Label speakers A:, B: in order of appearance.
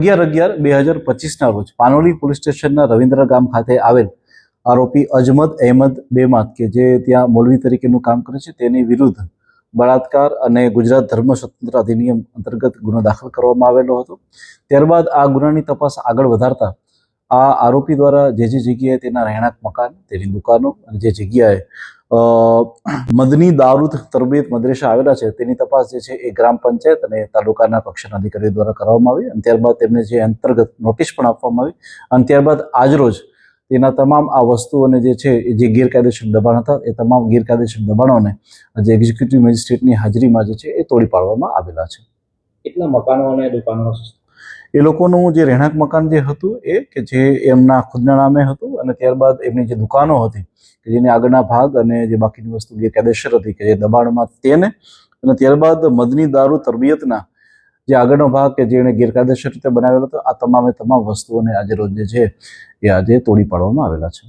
A: 11/11/2025 રોજ પાનોલી પોલીસ સ્ટેશનના રવિન્દ્ર ગામ ખાતે આવેલ આરોપી અજમદ અહેમદ બેમાત કે જે ત્યાં મૌલવી તરીકેનું કામ કરે છે તેની વિરુદ્ધ બળાત્કાર અને ગુજરાત ધર્મ સ્વતંત્ર અધિનિયમ અંતર્ગત ગુનો દાખલ કરવામાં આવેલો હતો। ત્યારબાદ આ ગુનાની તપાસ આગળ વધારતા આ આરોપી દ્વારા જે જગ્યાએ તેના રહેણાંક મકાન, તેની દુકાનો અને જે જગ્યાએ મદની દારૂદ તરબિયત મદ્રેસા આવેલા છે તેની તપાસ જે છે એ ગ્રામ પંચાયત અને તાલુકાના કક્ષાના અધિકારીઓ દ્વારા કરવામાં આવી અને ત્યારબાદ તેમને જે અંતર્ગત નોટિસ પણ આપવામાં આવી અને ત્યારબાદ આજરોજ તેના તમામ આ વસ્તુઓને જે છે એ જે ગેરકાયદેસર દબાણ હતા એ તમામ ગેરકાયદેસર દબાણોને જે એક્ઝિક્યુટિવ મેજિસ્ટ્રેટની હાજરીમાં જે છે એ તોડી પાડવામાં આવેલા છે।
B: કેટલા મકાનો અને દુકાનો?
A: એ લોકોનું જે રહેણાંક મકાન જે હતું એ કે જે એમના ખુદના નામે હતું અને ત્યારબાદ એમની જે દુકાનો હતી કે જેની આગળના ભાગ અને જે બાકીની વસ્તુ ગેરકાયદેસર હતી કે જે દબાણમાં તેને અને ત્યારબાદ મદની દારૂ તરબિયતના જે આગળનો ભાગ કે જેણે ગેરકાયદેસર રીતે બનાવેલો હતો આ તમામે તમામ વસ્તુઓને આજે રોજ જે છે એ આજે તોડી પાડવામાં આવેલા છે।